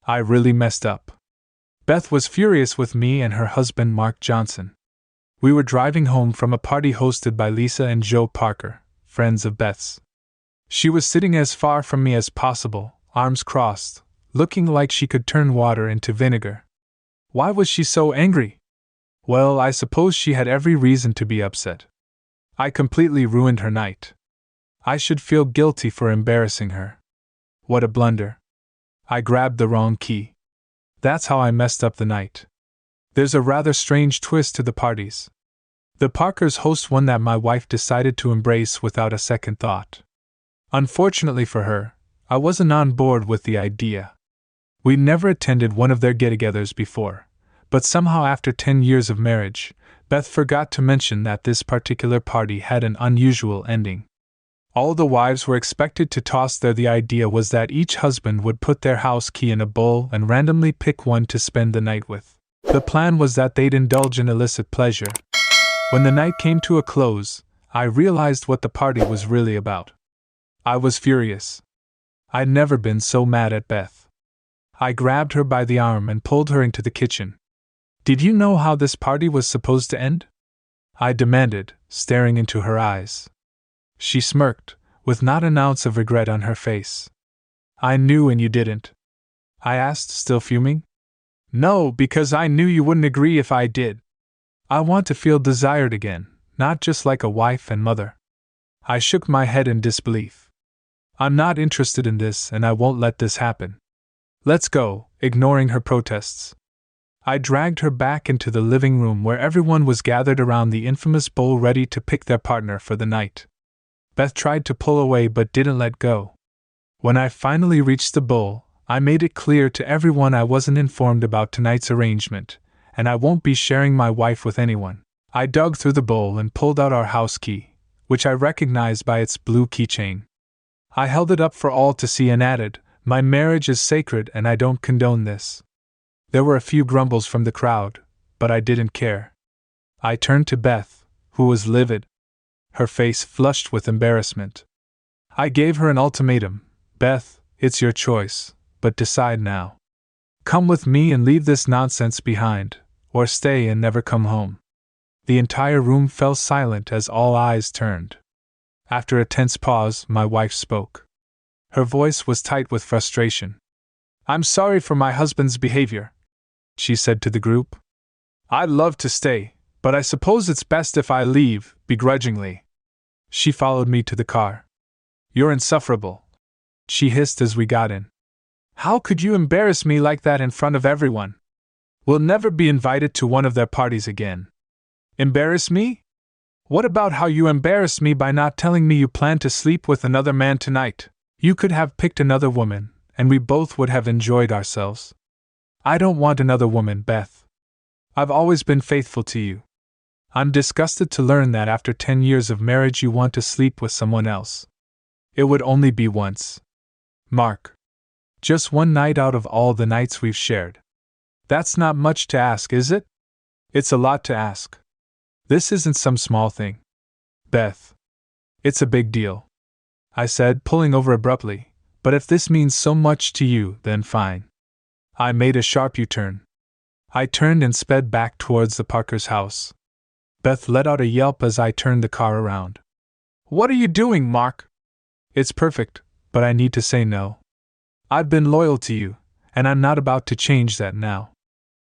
I really messed up. Beth was furious with me and her husband Mark Johnson. We were driving home from a party hosted by Lisa and Joe Parker, friends of Beth's. She was sitting as far from me as possible, arms crossed, looking like she could turn water into vinegar. Why was she so angry? Well, I suppose she had every reason to be upset. I completely ruined her night. I should feel guilty for embarrassing her. What a blunder. I grabbed the wrong key. That's how I messed up the night. There's a rather strange twist to the parties. The Parkers host one that my wife decided to embrace without a second thought. Unfortunately for her, I wasn't on board with the idea. We'd never attended one of their get-togethers before, but somehow after 10 years of marriage, Beth forgot to mention that this particular party had an unusual ending. All the wives were expected to toss there. The idea was that each husband would put their house key in a bowl and randomly pick one to spend the night with. The plan was that they'd indulge in illicit pleasure. When the night came to a close, I realized what the party was really about. I was furious. I'd never been so mad at Beth. I grabbed her by the arm and pulled her into the kitchen. Did you know how this party was supposed to end? I demanded, staring into her eyes. She smirked, with not an ounce of regret on her face. I knew and you didn't? I asked, still fuming. No, because I knew you wouldn't agree if I did. I want to feel desired again, not just like a wife and mother. I shook my head in disbelief. I'm not interested in this and I won't let this happen. Let's go, ignoring her protests. I dragged her back into the living room where everyone was gathered around the infamous bowl ready to pick their partner for the night. Beth tried to pull away but didn't let go. When I finally reached the bowl, I made it clear to everyone I wasn't informed about tonight's arrangement, and I won't be sharing my wife with anyone. I dug through the bowl and pulled out our house key, which I recognized by its blue keychain. I held it up for all to see and added, "My marriage is sacred and I don't condone this." There were a few grumbles from the crowd, but I didn't care. I turned to Beth, who was livid, her face flushed with embarrassment. I gave her an ultimatum. Beth, it's your choice, but decide now. Come with me and leave this nonsense behind, or stay and never come home. The entire room fell silent as all eyes turned. After a tense pause, my wife spoke. Her voice was tight with frustration. I'm sorry for my husband's behavior, she said to the group. I'd love to stay, but I suppose it's best if I leave, begrudgingly. She followed me to the car. You're insufferable, she hissed as we got in. How could you embarrass me like that in front of everyone? We'll never be invited to one of their parties again. Embarrass me? What about how you embarrassed me by not telling me you planned to sleep with another man tonight? You could have picked another woman, and we both would have enjoyed ourselves. I don't want another woman, Beth. I've always been faithful to you. I'm disgusted to learn that after 10 years of marriage you want to sleep with someone else. It would only be once. Mark. Just one night out of all the nights we've shared. That's not much to ask, is it? It's a lot to ask. This isn't some small thing. Beth. It's a big deal, I said, pulling over abruptly, but if this means so much to you, then fine. I made a sharp U-turn. I turned and sped back towards the Parkers' house. Beth let out a yelp as I turned the car around. What are you doing, Mark? It's perfect, but I need to say no. I've been loyal to you, and I'm not about to change that now.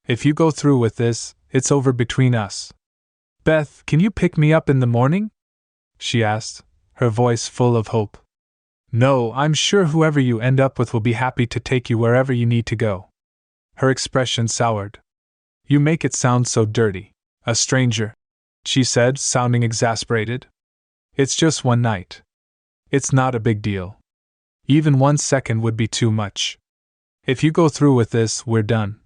If you go through with this, it's over between us. Beth, can you pick me up in the morning? She asked, her voice full of hope. No, I'm sure whoever you end up with will be happy to take you wherever you need to go. Her expression soured. You make it sound so dirty. A stranger, she said, sounding exasperated. It's just one night. It's not a big deal. Even 1 second would be too much. If you go through with this, we're done,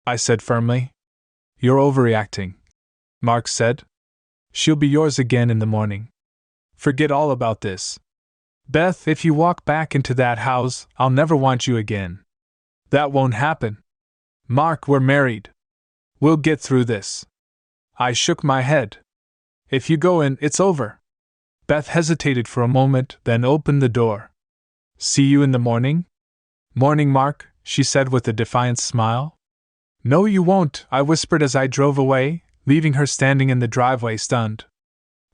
I said firmly. You're overreacting, Mark said. She'll be yours again in the morning. Forget all about this. Beth, if you walk back into that house, I'll never want you again. That won't happen. Mark, we're married. We'll get through this. I shook my head. If you go in, it's over. Beth hesitated for a moment, then opened the door. See you in the morning? Morning, Mark, she said with a defiant smile. No, you won't, I whispered as I drove away, leaving her standing in the driveway stunned.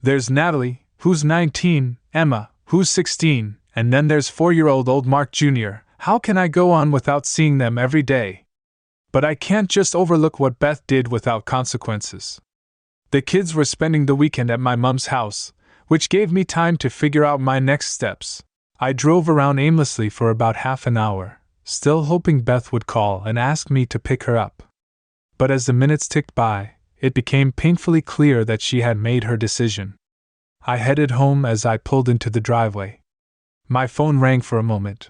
There's Natalie, who's 19, Emma, who's 16, and then there's 4-year-old old Mark Jr. How can I go on without seeing them every day? But I can't just overlook what Beth did without consequences. The kids were spending the weekend at my mum's house, which gave me time to figure out my next steps. I drove around aimlessly for about half an hour, still hoping Beth would call and ask me to pick her up. But as the minutes ticked by, it became painfully clear that she had made her decision. I headed home as I pulled into the driveway. My phone rang for a moment.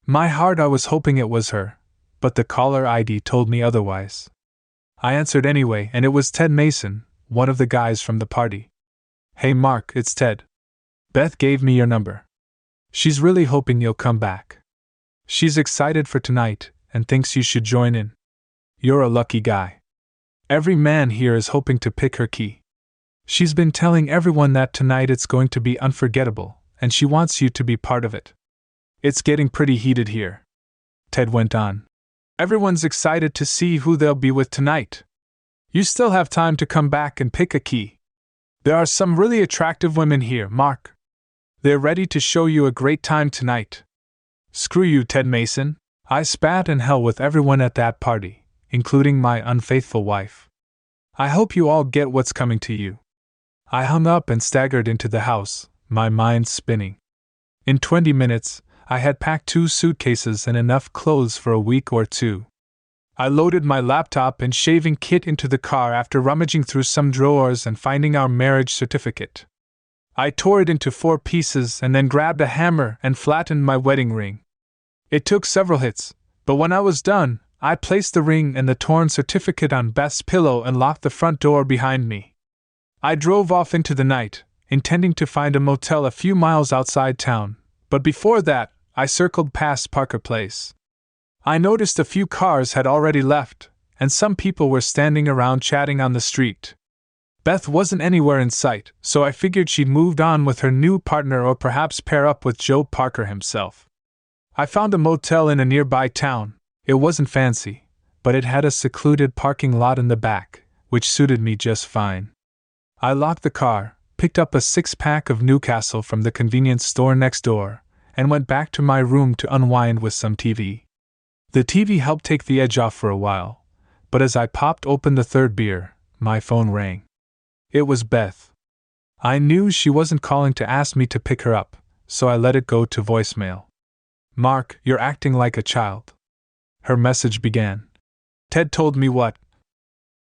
My heart, I was hoping it was her, but the caller ID told me otherwise. I answered anyway, and it was Ted Mason, one of the guys from the party. Hey Mark, it's Ted. Beth gave me your number. She's really hoping you'll come back. She's excited for tonight and thinks you should join in. You're a lucky guy. Every man here is hoping to pick her key. She's been telling everyone that tonight it's going to be unforgettable, and she wants you to be part of it. It's getting pretty heated here. Ted went on. Everyone's excited to see who they'll be with tonight. You still have time to come back and pick a key. There are some really attractive women here, Mark. They're ready to show you a great time tonight. Screw you, Ted Mason. I spat in hell with everyone at that party, including my unfaithful wife. I hope you all get what's coming to you. I hung up and staggered into the house, my mind spinning. In 20 minutes, I had packed 2 suitcases and enough clothes for a week or 2. I loaded my laptop and shaving kit into the car after rummaging through some drawers and finding our marriage certificate. I tore it into 4 pieces and then grabbed a hammer and flattened my wedding ring. It took several hits, but when I was done, I placed the ring and the torn certificate on Beth's pillow and locked the front door behind me. I drove off into the night, intending to find a motel a few miles outside town, but before that, I circled past Parker Place. I noticed a few cars had already left, and some people were standing around chatting on the street. Beth wasn't anywhere in sight, so I figured she'd moved on with her new partner or perhaps pair up with Joe Parker himself. I found a motel in a nearby town. It wasn't fancy, but it had a secluded parking lot in the back, which suited me just fine. I locked the car, picked up a 6-pack of Newcastle from the convenience store next door, and went back to my room to unwind with some TV. The TV helped take the edge off for a while, but as I popped open the 3rd beer, my phone rang. It was Beth. I knew she wasn't calling to ask me to pick her up, so I let it go to voicemail. Mark, you're acting like a child. Her message began. Ted told me what?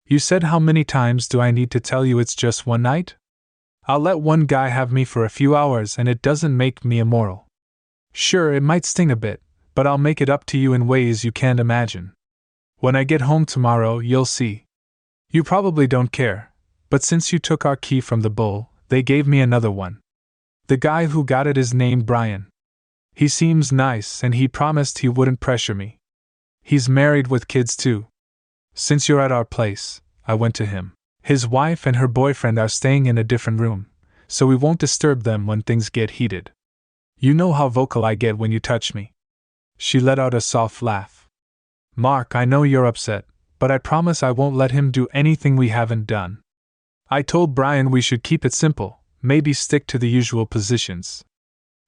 You said how many times do I need to tell you it's just one night? I'll let one guy have me for a few hours and it doesn't make me immoral. Sure, it might sting a bit, but I'll make it up to you in ways you can't imagine. When I get home tomorrow, you'll see. You probably don't care, but since you took our key from the bull, they gave me another one. The guy who got it is named Brian. He seems nice and he promised he wouldn't pressure me. He's married with kids too. Since you're at our place, I went to him. His wife and her boyfriend are staying in a different room, so we won't disturb them when things get heated. You know how vocal I get when you touch me. She let out a soft laugh. Mark, I know you're upset, but I promise I won't let him do anything we haven't done. I told Brian we should keep it simple, maybe stick to the usual positions.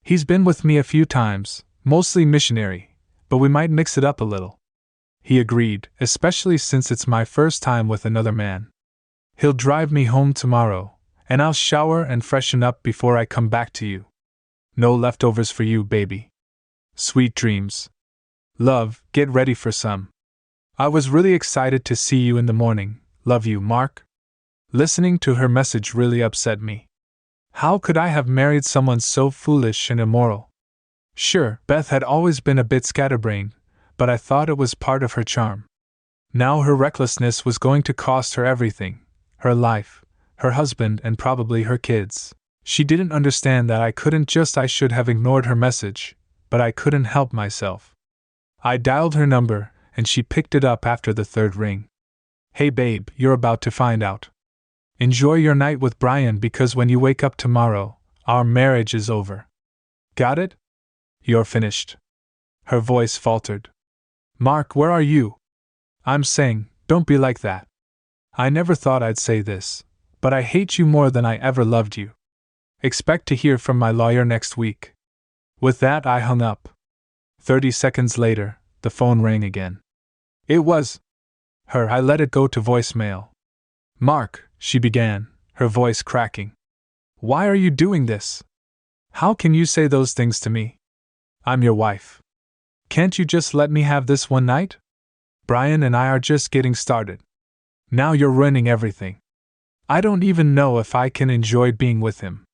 He's been with me a few times, mostly missionary, but we might mix it up a little. He agreed, especially since it's my first time with another man. He'll drive me home tomorrow, and I'll shower and freshen up before I come back to you. No leftovers for you, baby. Sweet dreams. Love, get ready for some. I was really excited to see you in the morning. Love you, Mark. Listening to her message really upset me. How could I have married someone so foolish and immoral? Sure, Beth had always been a bit scatterbrained, but I thought it was part of her charm. Now her recklessness was going to cost her everything, her life, her husband, and probably her kids. She didn't understand that I should have ignored her message, but I couldn't help myself. I dialed her number, and she picked it up after the 3rd ring. Hey babe, you're about to find out. Enjoy your night with Brian because when you wake up tomorrow, our marriage is over. Got it? You're finished. Her voice faltered. Mark, where are you? I'm saying, don't be like that. I never thought I'd say this, but I hate you more than I ever loved you. Expect to hear from my lawyer next week. With that, I hung up. 30 seconds later, the phone rang again. It was her. I let it go to voicemail. Mark, she began, her voice cracking. Why are you doing this? How can you say those things to me? I'm your wife. Can't you just let me have this one night? Brian and I are just getting started. Now you're ruining everything. I don't even know if I can enjoy being with him.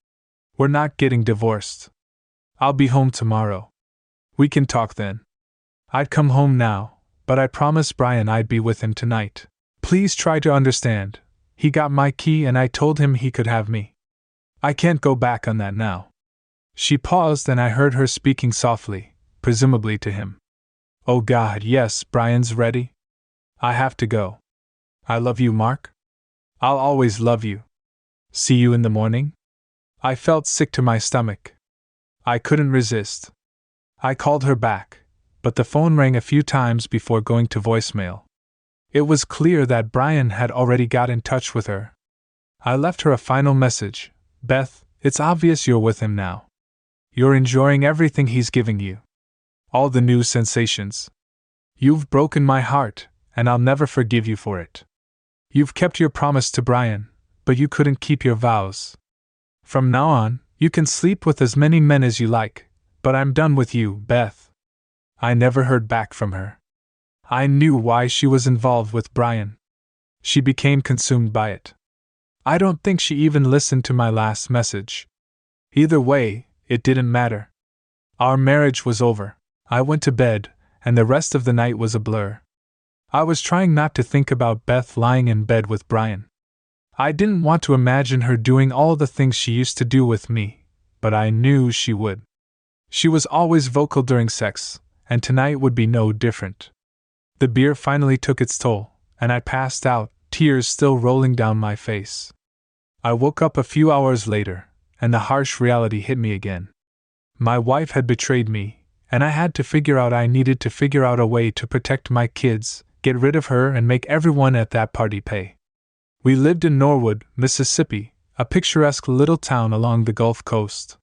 We're not getting divorced. I'll be home tomorrow. We can talk then. I'd come home now, but I promised Brian I'd be with him tonight. Please try to understand. He got my key and I told him he could have me. I can't go back on that now. She paused and I heard her speaking softly, presumably to him. Oh God, yes, Brian's ready. I have to go. I love you, Mark. I'll always love you. See you in the morning? I felt sick to my stomach. I couldn't resist. I called her back, but the phone rang a few times before going to voicemail. It was clear that Brian had already got in touch with her. I left her a final message. Beth, it's obvious you're with him now. You're enjoying everything he's giving you. All the new sensations. You've broken my heart, and I'll never forgive you for it. You've kept your promise to Brian, but you couldn't keep your vows. From now on, you can sleep with as many men as you like, but I'm done with you, Beth. I never heard back from her. I knew why she was involved with Brian. She became consumed by it. I don't think she even listened to my last message. Either way, it didn't matter. Our marriage was over. I went to bed, and the rest of the night was a blur. I was trying not to think about Beth lying in bed with Brian. I didn't want to imagine her doing all the things she used to do with me, but I knew she would. She was always vocal during sex, and tonight would be no different. The beer finally took its toll, and I passed out, tears still rolling down my face. I woke up a few hours later, and the harsh reality hit me again. My wife had betrayed me, and I needed to figure out a way to protect my kids, get rid of her, and make everyone at that party pay. We lived in Norwood, Mississippi, a picturesque little town along the Gulf Coast.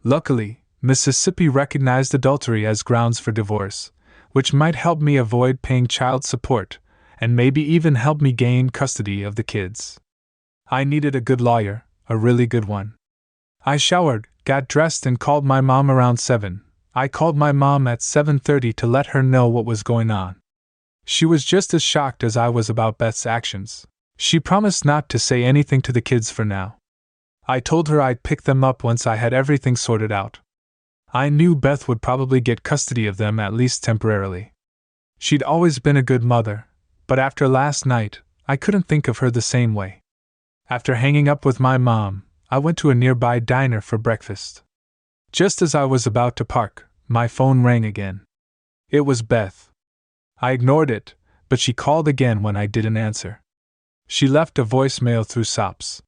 Luckily, Mississippi recognized adultery as grounds for divorce, which might help me avoid paying child support, and maybe even help me gain custody of the kids. I needed a good lawyer, a really good one. I showered, got dressed, and called my mom around 7. I called my mom at 7:30 to let her know what was going on. She was just as shocked as I was about Beth's actions. She promised not to say anything to the kids for now. I told her I'd pick them up once I had everything sorted out. I knew Beth would probably get custody of them, at least temporarily. She'd always been a good mother, but after last night, I couldn't think of her the same way. After hanging up with my mom, I went to a nearby diner for breakfast. Just as I was about to park, my phone rang again. It was Beth. I ignored it, but she called again when I didn't answer. She left a voicemail through SOPs.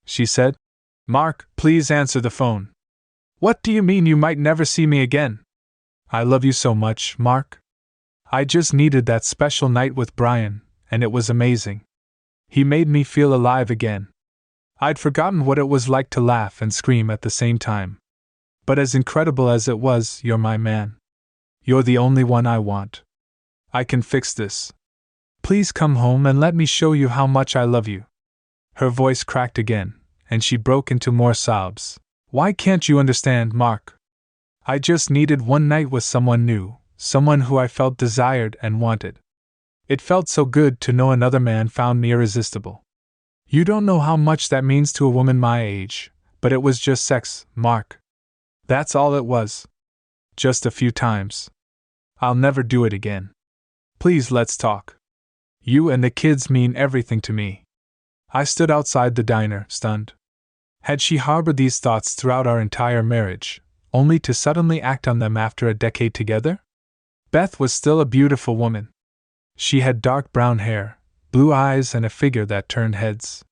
She said, "Mark, please answer the phone." "What do you mean you might never see me again?" "I love you so much, Mark. I just needed that special night with Brian, and it was amazing. He made me feel alive again. I'd forgotten what it was like to laugh and scream at the same time. But as incredible as it was, you're my man. You're the only one I want. I can fix this. Please come home and let me show you how much I love you." Her voice cracked again, and she broke into more sobs. "Why can't you understand, Mark? I just needed one night with someone new, someone who I felt desired and wanted. It felt so good to know another man found me irresistible. You don't know how much that means to a woman my age, but it was just sex, Mark. That's all it was. Just a few times. I'll never do it again. Please, let's talk. You and the kids mean everything to me." I stood outside the diner, stunned. Had she harbored these thoughts throughout our entire marriage, only to suddenly act on them after a decade together? Beth was still a beautiful woman. She had dark brown hair, blue eyes, and a figure that turned heads.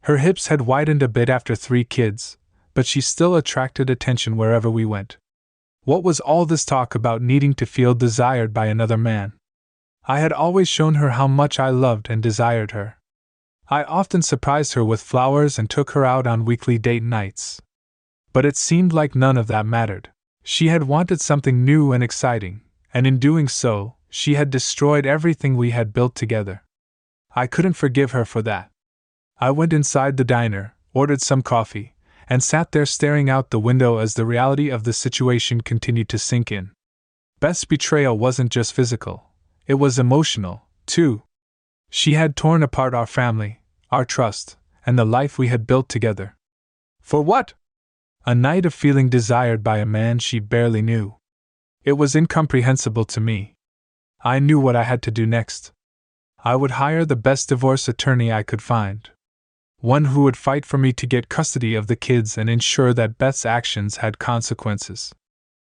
Her hips had widened a bit after 3 kids, but she still attracted attention wherever we went. What was all this talk about needing to feel desired by another man? I had always shown her how much I loved and desired her. I often surprised her with flowers and took her out on weekly date nights. But it seemed like none of that mattered. She had wanted something new and exciting, and in doing so, she had destroyed everything we had built together. I couldn't forgive her for that. I went inside the diner, ordered some coffee, and sat there staring out the window as the reality of the situation continued to sink in. Beth's betrayal wasn't just physical, it was emotional, too. She had torn apart our family, our trust, and the life we had built together. For what? A night of feeling desired by a man she barely knew. It was incomprehensible to me. I knew what I had to do next. I would hire the best divorce attorney I could find. One who would fight for me to get custody of the kids and ensure that Beth's actions had consequences.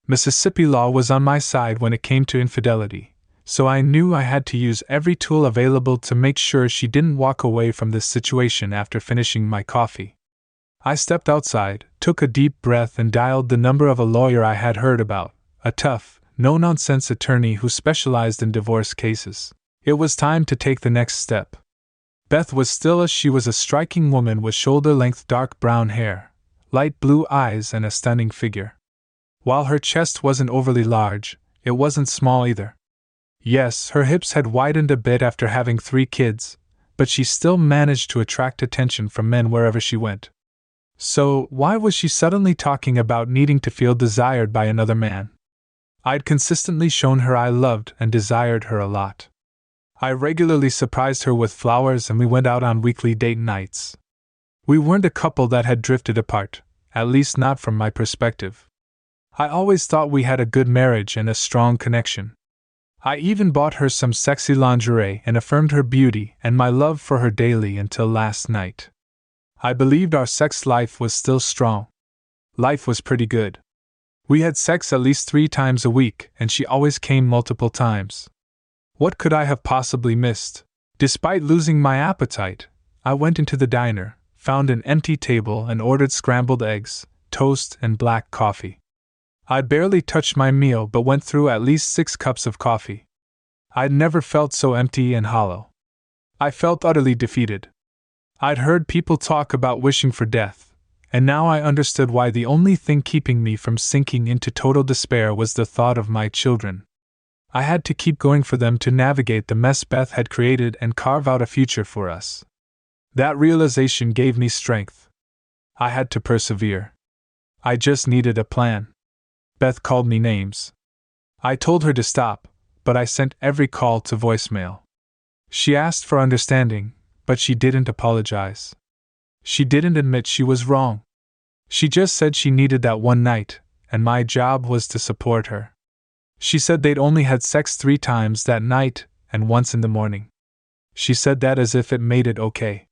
Mississippi law was on my side when it came to infidelity, so I knew I had to use every tool available to make sure she didn't walk away from this situation after finishing my coffee. I stepped outside, took a deep breath, and dialed the number of a lawyer I had heard about, a tough, no-nonsense attorney who specialized in divorce cases. It was time to take the next step. Beth was still as she was, a striking woman with shoulder-length dark brown hair, light blue eyes, and a stunning figure. While her chest wasn't overly large, it wasn't small either. Yes, her hips had widened a bit after having 3 kids, but she still managed to attract attention from men wherever she went. So, why was she suddenly talking about needing to feel desired by another man? I'd consistently shown her I loved and desired her a lot. I regularly surprised her with flowers and we went out on weekly date nights. We weren't a couple that had drifted apart, at least not from my perspective. I always thought we had a good marriage and a strong connection. I even bought her some sexy lingerie and affirmed her beauty and my love for her daily until last night. I believed our sex life was still strong. Life was pretty good. We had sex at least 3 times a week, and she always came multiple times. What could I have possibly missed? Despite losing my appetite, I went into the diner, found an empty table, and ordered scrambled eggs, toast, and black coffee. I barely touched my meal but went through at least 6 cups of coffee. I'd never felt so empty and hollow. I felt utterly defeated. I'd heard people talk about wishing for death, and now I understood why the only thing keeping me from sinking into total despair was the thought of my children. I had to keep going for them to navigate the mess Beth had created and carve out a future for us. That realization gave me strength. I had to persevere. I just needed a plan. Beth called me names. I told her to stop, but I sent every call to voicemail. She asked for understanding, but she didn't apologize. She didn't admit she was wrong. She just said she needed that one night, and my job was to support her. She said they'd only had sex 3 times that night, and once in the morning. She said that as if it made it okay.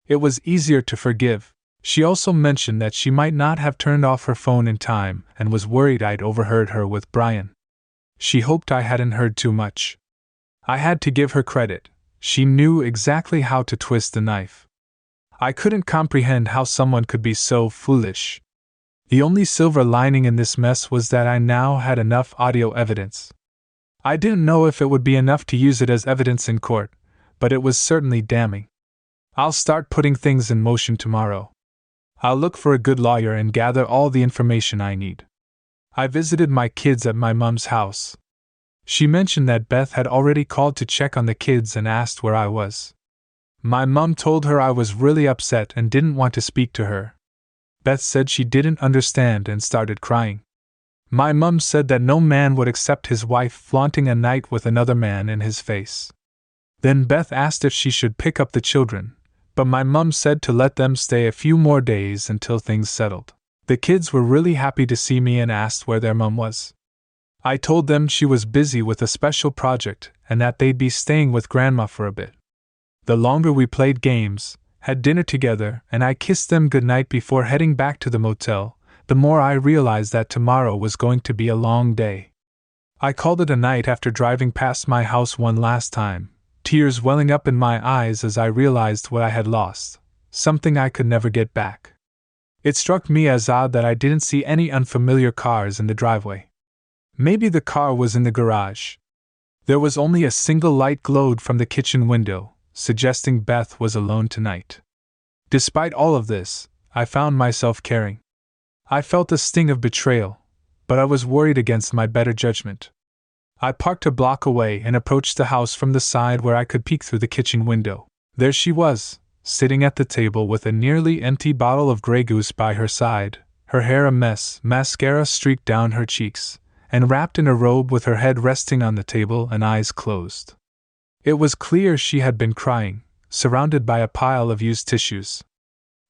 It was easier to forgive. She also mentioned that she might not have turned off her phone in time and was worried I'd overheard her with Brian. She hoped I hadn't heard too much. I had to give her credit. She knew exactly how to twist the knife. I couldn't comprehend how someone could be so foolish. The only silver lining in this mess was that I now had enough audio evidence. I didn't know if it would be enough to use it as evidence in court, but it was certainly damning. I'll start putting things in motion tomorrow. I'll look for a good lawyer and gather all the information I need. I visited my kids at my mom's house. She mentioned that Beth had already called to check on the kids and asked where I was. My mom told her I was really upset and didn't want to speak to her. Beth said she didn't understand and started crying. My mom said that no man would accept his wife flaunting a night with another man in his face. Then Beth asked if she should pick up the children, but my mom said to let them stay a few more days until things settled. The kids were really happy to see me and asked where their mom was. I told them she was busy with a special project and that they'd be staying with Grandma for a bit. The longer we played games, had dinner together, and I kissed them goodnight before heading back to the motel, the more I realized that tomorrow was going to be a long day. I called it a night after driving past my house one last time, tears welling up in my eyes as I realized what I had lost, something I could never get back. It struck me as odd that I didn't see any unfamiliar cars in the driveway. Maybe the car was in the garage. There was only a single light glowed from the kitchen window, suggesting Beth was alone tonight. Despite all of this, I found myself caring. I felt a sting of betrayal, but I was worried against my better judgment. I parked a block away and approached the house from the side where I could peek through the kitchen window. There she was, sitting at the table with a nearly empty bottle of Grey Goose by her side, her hair a mess, mascara streaked down her cheeks, and wrapped in a robe with her head resting on the table and eyes closed. It was clear she had been crying, surrounded by a pile of used tissues.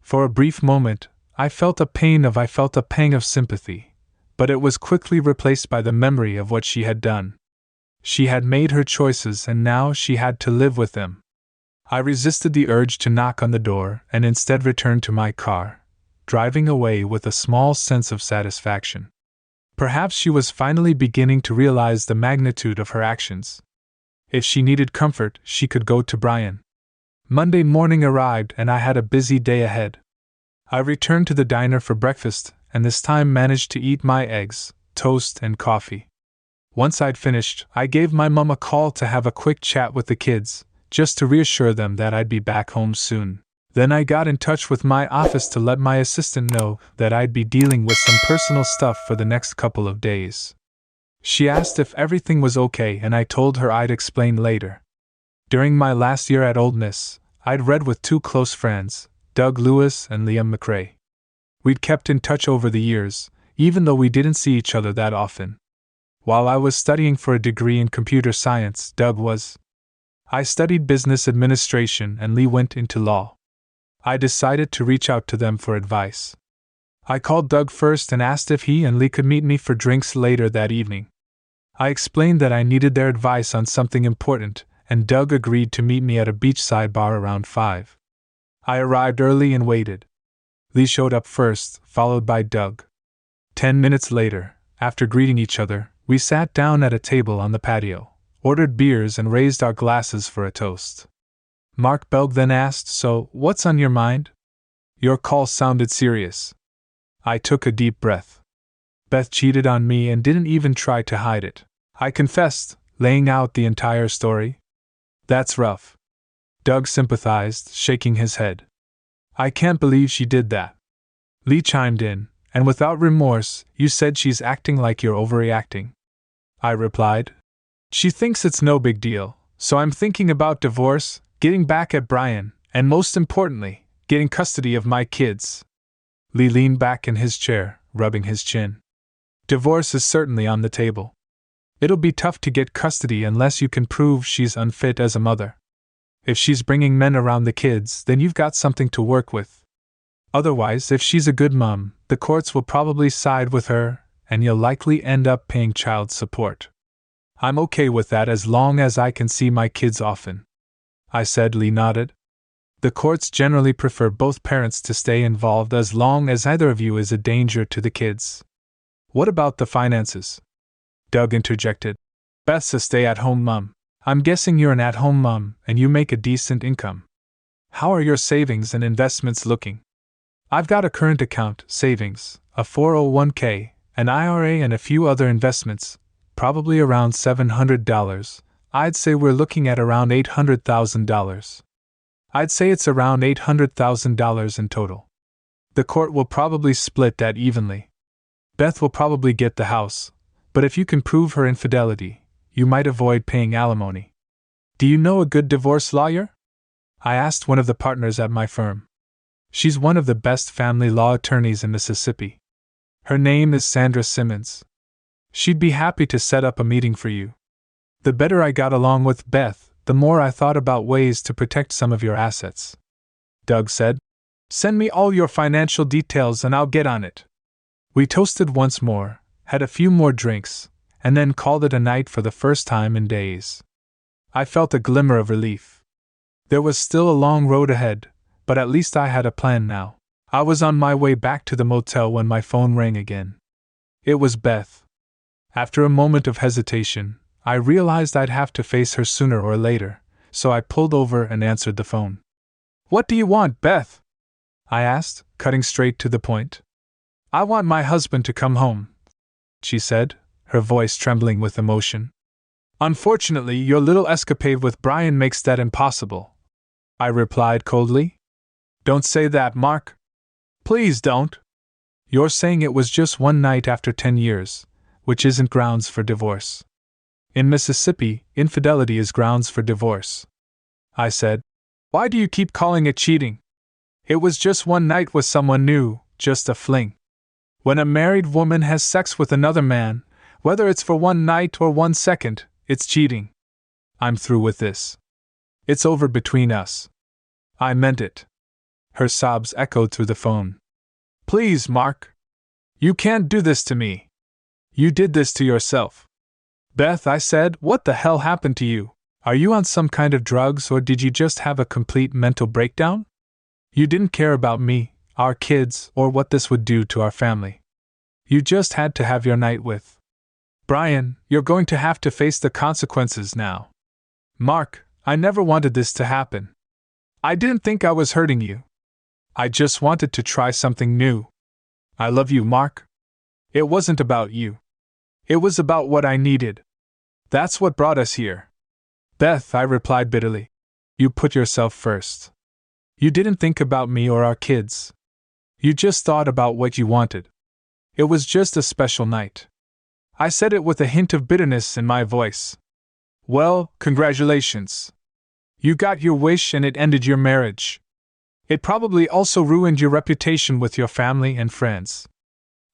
For a brief moment, I felt a pang of sympathy, but it was quickly replaced by the memory of what she had done. She had made her choices and now she had to live with them. I resisted the urge to knock on the door and instead returned to my car, driving away with a small sense of satisfaction. Perhaps she was finally beginning to realize the magnitude of her actions. If she needed comfort, she could go to Brian. Monday morning arrived and I had a busy day ahead. I returned to the diner for breakfast and this time managed to eat my eggs, toast, and coffee. Once I'd finished, I gave my mom a call to have a quick chat with the kids, just to reassure them that I'd be back home soon. Then I got in touch with my office to let my assistant know that I'd be dealing with some personal stuff for the next couple of days. She asked if everything was okay and I told her I'd explain later. During my last year at Old Miss, I'd read with two close friends, Doug Lewis and Liam McRae. We'd kept in touch over the years, even though we didn't see each other that often. While I was studying for a degree in computer science, Doug was. I studied business administration and Lee went into law. I decided to reach out to them for advice. I called Doug first and asked if he and Lee could meet me for drinks later that evening. I explained that I needed their advice on something important, and Doug agreed to meet me at a beachside bar around 5. I arrived early and waited. Lee showed up first, followed by Doug. 10 minutes later, after greeting each other, we sat down at a table on the patio, ordered beers and raised our glasses for a toast. Mark Belg then asked, "So, what's on your mind?" "Your call sounded serious." I took a deep breath. Beth cheated on me and didn't even try to hide it. I confessed, laying out the entire story. "That's rough." Doug sympathized, shaking his head. "I can't believe she did that." Lee chimed in, "And without remorse, you said she's acting like you're overreacting." I replied, "She thinks it's no big deal, so I'm thinking about divorce, getting back at Brian, and most importantly, getting custody of my kids." Lee leaned back in his chair, rubbing his chin. "Divorce is certainly on the table. It'll be tough to get custody unless you can prove she's unfit as a mother. If she's bringing men around the kids, then you've got something to work with. Otherwise, if she's a good mom, the courts will probably side with her, and you'll likely end up paying child support. I'm okay with that as long as I can see my kids often," I said. Lee nodded. "The courts generally prefer both parents to stay involved as long as either of you is a danger to the kids." "What about the finances?" Doug interjected. "Beth's a stay-at-home mom. I'm guessing you're an at-home mom and you make a decent income. How are your savings and investments looking?" "I've got a current account, savings, a 401k, an IRA and a few other investments, probably around $700. I'd say we're looking at around $800,000. I'd say it's around $800,000 in total. The court will probably split that evenly. Beth will probably get the house, but if you can prove her infidelity, you might avoid paying alimony." "Do you know a good divorce lawyer?" I asked one of the partners at my firm. "She's one of the best family law attorneys in Mississippi. Her name is Sandra Simmons. She'd be happy to set up a meeting for you." The better I got along with Beth, the more I thought about ways to protect some of your assets. Doug said, "Send me all your financial details and I'll get on it." We toasted once more, had a few more drinks, and then called it a night for the first time in days. I felt a glimmer of relief. There was still a long road ahead, but at least I had a plan now. I was on my way back to the motel when my phone rang again. It was Beth. After a moment of hesitation, I realized I'd have to face her sooner or later, so I pulled over and answered the phone. "What do you want, Beth?" I asked, cutting straight to the point. "I want my husband to come home," she said, her voice trembling with emotion. Unfortunately, your little escapade with Brian makes that impossible, I replied coldly. Don't say that, Mark. Please don't. You're saying it was just one night after 10 years, which isn't grounds for divorce. In Mississippi, infidelity is grounds for divorce. I said. Why do you keep calling it cheating? It was just one night with someone new, just a fling. When a married woman has sex with another man, whether it's for one night or 1 second, it's cheating. I'm through with this. It's over between us. I meant it. Her sobs echoed through the phone. Please, Mark. You can't do this to me. You did this to yourself. Beth, I said, what the hell happened to you? Are you on some kind of drugs or did you just have a complete mental breakdown? You didn't care about me, our kids, or what this would do to our family. You just had to have your night with Brian. You're going to have to face the consequences now. Mark, I never wanted this to happen. I didn't think I was hurting you. I just wanted to try something new. I love you, Mark. It wasn't about you. It was about what I needed. That's what brought us here. Beth, I replied bitterly. You put yourself first. You didn't think about me or our kids. You just thought about what you wanted. It was just a special night. I said it with a hint of bitterness in my voice. Well, congratulations. You got your wish and it ended your marriage. It probably also ruined your reputation with your family and friends.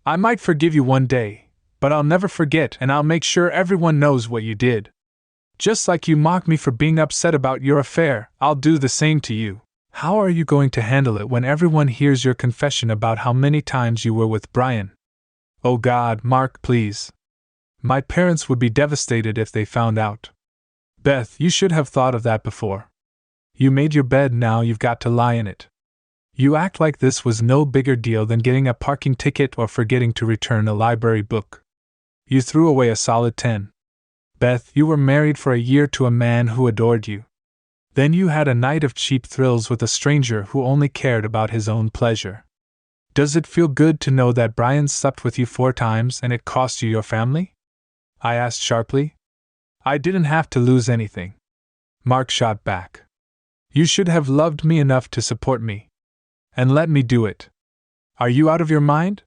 I might forgive you one day, but I'll never forget and I'll make sure everyone knows what you did. Just like you mocked me for being upset about your affair, I'll do the same to you. How are you going to handle it when everyone hears your confession about how many times you were with Brian? Oh God, Mark, please. My parents would be devastated if they found out. Beth, you should have thought of that before. You made your bed, now you've got to lie in it. You act like this was no bigger deal than getting a parking ticket or forgetting to return a library book. You threw away a solid 10. Beth, you were married for a year to a man who adored you. Then you had a night of cheap thrills with a stranger who only cared about his own pleasure. Does it feel good to know that Brian slept with you 4 times and it cost you your family? I asked sharply. I didn't have to lose anything. Mark shot back. You should have loved me enough to support me. And let me do it. Are you out of your mind?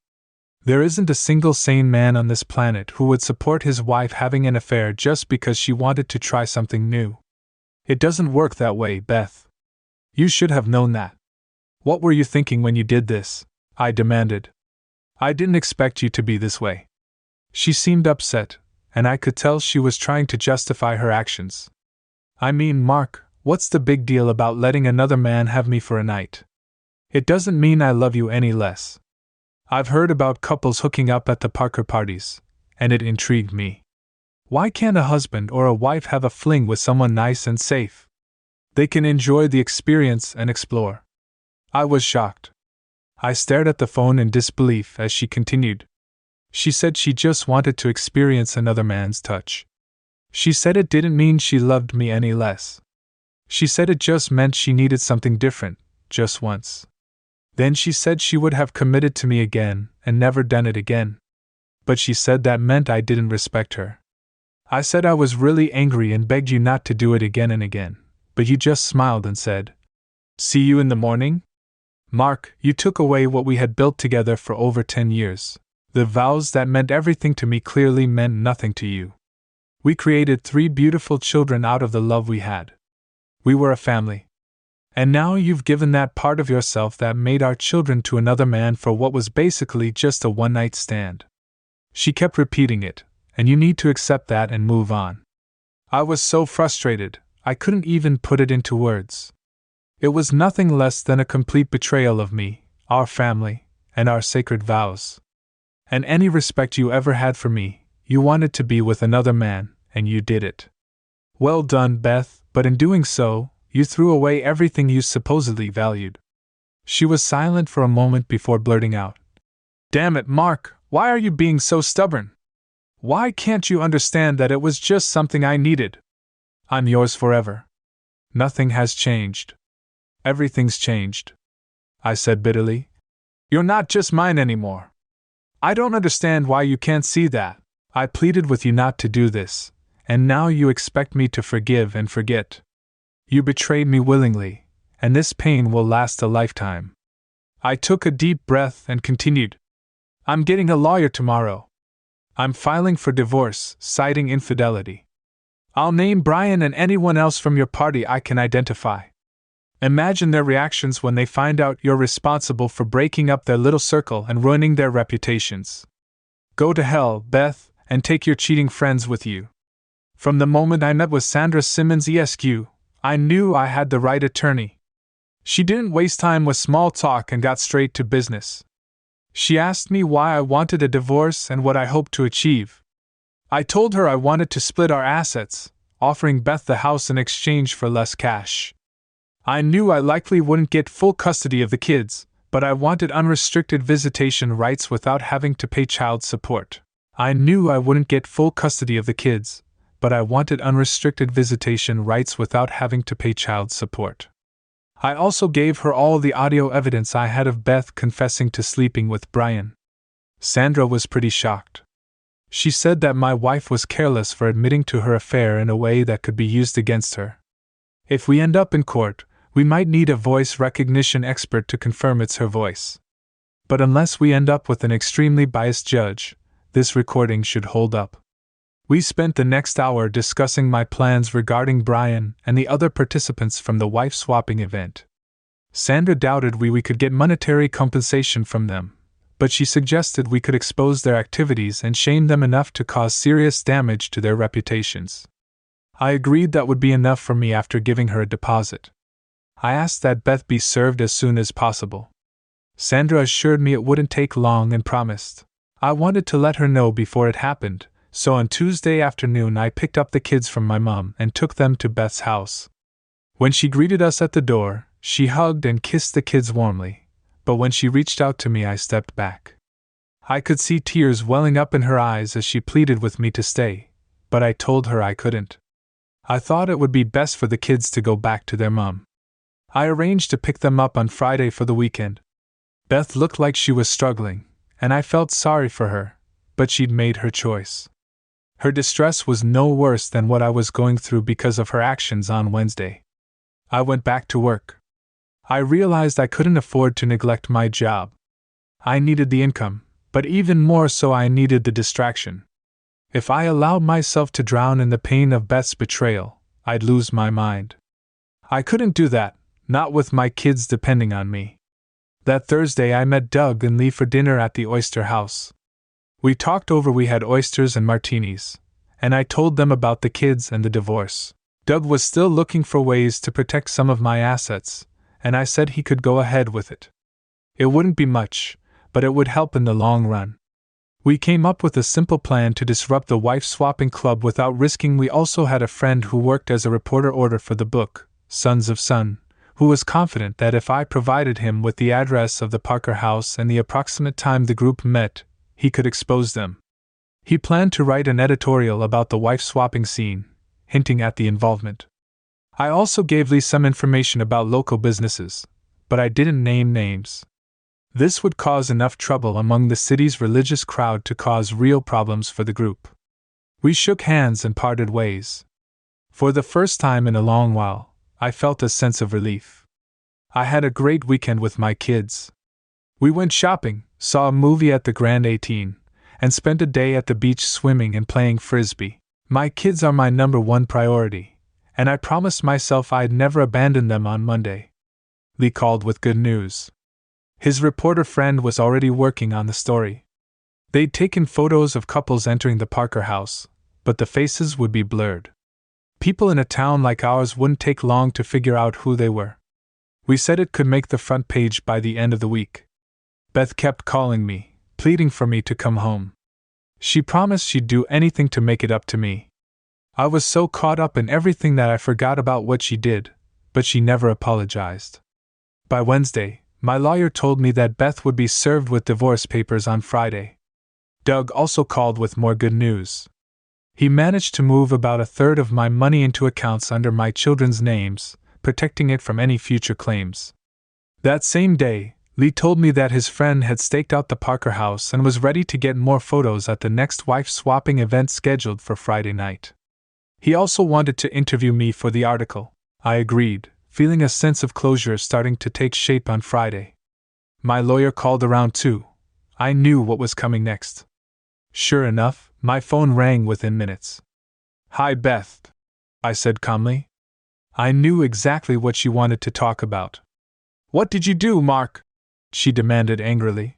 There isn't a single sane man on this planet who would support his wife having an affair just because she wanted to try something new. It doesn't work that way, Beth. You should have known that. What were you thinking when you did this? I demanded. I didn't expect you to be this way. She seemed upset, and I could tell she was trying to justify her actions. I mean, Mark, what's the big deal about letting another man have me for a night? It doesn't mean I love you any less. I've heard about couples hooking up at the Parker parties, and it intrigued me. Why can't a husband or a wife have a fling with someone nice and safe? They can enjoy the experience and explore. I was shocked. I stared at the phone in disbelief as she continued. She said she just wanted to experience another man's touch. She said it didn't mean she loved me any less. She said it just meant she needed something different, just once. Then she said she would have committed to me again and never done it again. But she said that meant I didn't respect her. I said I was really angry and begged you not to do it again and again, but you just smiled and said, "See you in the morning?" Mark, you took away what we had built together for over 10 years. The vows that meant everything to me clearly meant nothing to you. We created 3 beautiful children out of the love we had. We were a family. And now you've given that part of yourself that made our children to another man for what was basically just a one-night stand. She kept repeating it, and you need to accept that and move on. I was so frustrated, I couldn't even put it into words. It was nothing less than a complete betrayal of me, our family, and our sacred vows. And any respect you ever had for me, you wanted to be with another man, and you did it. Well done, Beth, but in doing so, you threw away everything you supposedly valued. She was silent for a moment before blurting out, "Damn it, Mark, why are you being so stubborn? Why can't you understand that it was just something I needed? I'm yours forever. Nothing has changed. Everything's changed," I said bitterly. "You're not just mine anymore. I don't understand why you can't see that. I pleaded with you not to do this, and now you expect me to forgive and forget. You betrayed me willingly, and this pain will last a lifetime. I took a deep breath and continued. I'm getting a lawyer tomorrow. I'm filing for divorce, citing infidelity. I'll name Brian and anyone else from your party I can identify. Imagine their reactions when they find out you're responsible for breaking up their little circle and ruining their reputations. Go to hell, Beth, and take your cheating friends with you. From the moment I met with Sandra Simmons ESQ, I knew I had the right attorney. She didn't waste time with small talk and got straight to business. She asked me why I wanted a divorce and what I hoped to achieve. I told her I wanted to split our assets, offering Beth the house in exchange for less cash. I knew I likely wouldn't get full custody of the kids, but I wanted unrestricted visitation rights without having to pay child support. I knew I wouldn't get full custody of the kids, but I wanted unrestricted visitation rights without having to pay child support. I also gave her all the audio evidence I had of Beth confessing to sleeping with Brian. Sandra was pretty shocked. She said that my wife was careless for admitting to her affair in a way that could be used against her. If we end up in court, we might need a voice recognition expert to confirm it's her voice. But unless we end up with an extremely biased judge, this recording should hold up. We spent the next hour discussing my plans regarding Brian and the other participants from the wife-swapping event. Sandra doubted we could get monetary compensation from them, but she suggested we could expose their activities and shame them enough to cause serious damage to their reputations. I agreed that would be enough for me after giving her a deposit. I asked that Beth be served as soon as possible. Sandra assured me it wouldn't take long and promised. I wanted to let her know before it happened, so on Tuesday afternoon I picked up the kids from my mom and took them to Beth's house. When she greeted us at the door, she hugged and kissed the kids warmly, but when she reached out to me I stepped back. I could see tears welling up in her eyes as she pleaded with me to stay, but I told her I couldn't. I thought it would be best for the kids to go back to their mom. I arranged to pick them up on Friday for the weekend. Beth looked like she was struggling, and I felt sorry for her, but she'd made her choice. Her distress was no worse than what I was going through because of her actions on Wednesday. I went back to work. I realized I couldn't afford to neglect my job. I needed the income, but even more so I needed the distraction. If I allowed myself to drown in the pain of Beth's betrayal, I'd lose my mind. I couldn't do that, not with my kids depending on me. That Thursday I met Doug and Lee for dinner at the Oyster House. We talked over. We had oysters and martinis, and I told them about the kids and the divorce. Doug was still looking for ways to protect some of my assets, and I said he could go ahead with it. It wouldn't be much, but it would help in the long run. We came up with a simple plan to disrupt the wife-swapping club without risking. We also had a friend who worked as a reporter for the book, Sons of Sun, who was confident that if I provided him with the address of the Parker house and the approximate time the group met, he could expose them. He planned to write an editorial about the wife-swapping scene, hinting at the involvement. I also gave Lee some information about local businesses, but I didn't name names. This would cause enough trouble among the city's religious crowd to cause real problems for the group. We shook hands and parted ways. For the first time in a long while, I felt a sense of relief. I had a great weekend with my kids. We went shopping, saw a movie at the Grand 18, and spent a day at the beach swimming and playing frisbee. My kids are my number one priority, and I promised myself I'd never abandon them on Monday. Lee called with good news. His reporter friend was already working on the story. They'd taken photos of couples entering the Parker house, but the faces would be blurred. People in a town like ours wouldn't take long to figure out who they were. We said it could make the front page by the end of the week. Beth kept calling me, pleading for me to come home. She promised she'd do anything to make it up to me. I was so caught up in everything that I forgot about what she did, but she never apologized. By Wednesday, my lawyer told me that Beth would be served with divorce papers on Friday. Doug also called with more good news. He managed to move about a third of my money into accounts under my children's names, protecting it from any future claims. That same day, Lee told me that his friend had staked out the Parker house and was ready to get more photos at the next wife-swapping event scheduled for Friday night. He also wanted to interview me for the article. I agreed, feeling a sense of closure starting to take shape on Friday. My lawyer called around too. I knew what was coming next. Sure enough, my phone rang within minutes. "Hi, Beth," I said calmly. I knew exactly what she wanted to talk about. "What did you do, Mark?" she demanded angrily.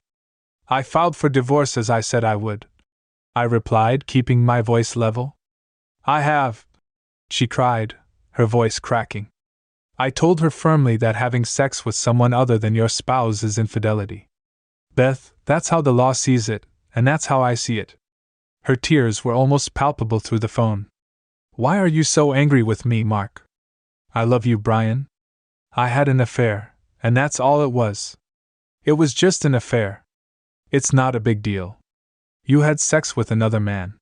"I filed for divorce as I said I would," I replied, keeping my voice level. "I have," she cried, her voice cracking. "I told her firmly that having sex with someone other than your spouse is infidelity. Beth, that's how the law sees it, and that's how I see it." Her tears were almost palpable through the phone. "Why are you so angry with me, Mark? I love you, Brian. I had an affair, and that's all it was. It was just an affair. It's not a big deal. You had sex with another man.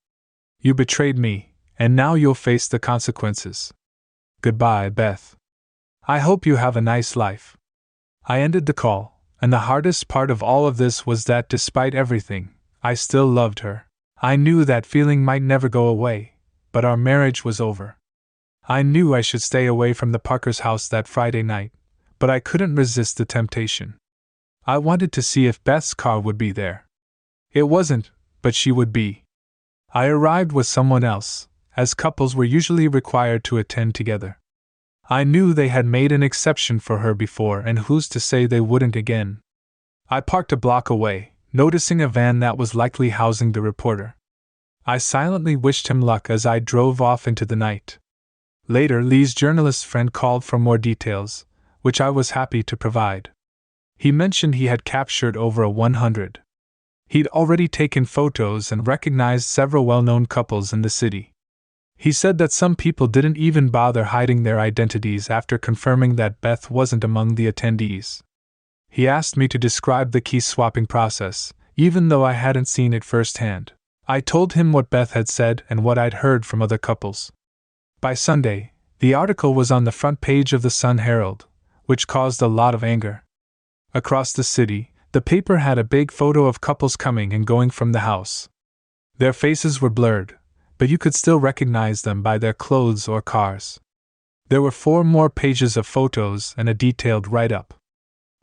You betrayed me, and now you'll face the consequences. Goodbye, Beth. I hope you have a nice life." I ended the call, and the hardest part of all of this was that despite everything, I still loved her. I knew that feeling might never go away, but our marriage was over. I knew I should stay away from the Parker's house that Friday night, but I couldn't resist the temptation. I wanted to see if Beth's car would be there. It wasn't, but she would be. I arrived with someone else, as couples were usually required to attend together. I knew they had made an exception for her before, and who's to say they wouldn't again? I parked a block away, noticing a van that was likely housing the reporter. I silently wished him luck as I drove off into the night. Later, Lee's journalist friend called for more details, which I was happy to provide. He mentioned he had captured over 100. He'd already taken photos and recognized several well-known couples in the city. He said that some people didn't even bother hiding their identities after confirming that Beth wasn't among the attendees. He asked me to describe the key swapping process, even though I hadn't seen it firsthand. I told him what Beth had said and what I'd heard from other couples. By Sunday, the article was on the front page of the Sun-Herald, which caused a lot of anger. Across the city, the paper had a big photo of couples coming and going from the house. Their faces were blurred, but you could still recognize them by their clothes or cars. There were 4 more pages of photos and a detailed write-up.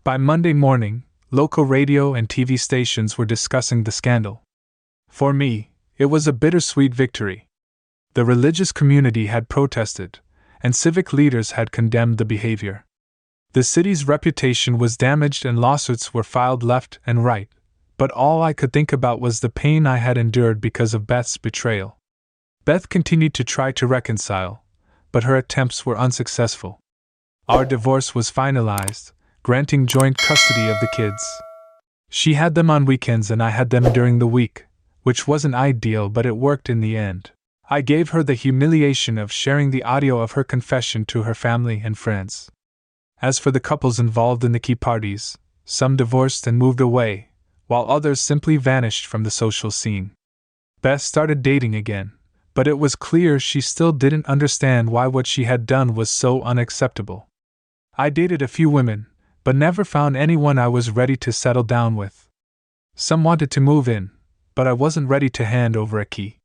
By Monday morning, local radio and TV stations were discussing the scandal. For me, it was a bittersweet victory. The religious community had protested, and civic leaders had condemned the behavior. The city's reputation was damaged and lawsuits were filed left and right, but all I could think about was the pain I had endured because of Beth's betrayal. Beth continued to try to reconcile, but her attempts were unsuccessful. Our divorce was finalized, granting joint custody of the kids. She had them on weekends and I had them during the week, which wasn't ideal, but it worked in the end. I gave her the humiliation of sharing the audio of her confession to her family and friends. As for the couples involved in the key parties, some divorced and moved away, while others simply vanished from the social scene. Beth started dating again, but it was clear she still didn't understand why what she had done was so unacceptable. I dated a few women, but never found anyone I was ready to settle down with. Some wanted to move in, but I wasn't ready to hand over a key.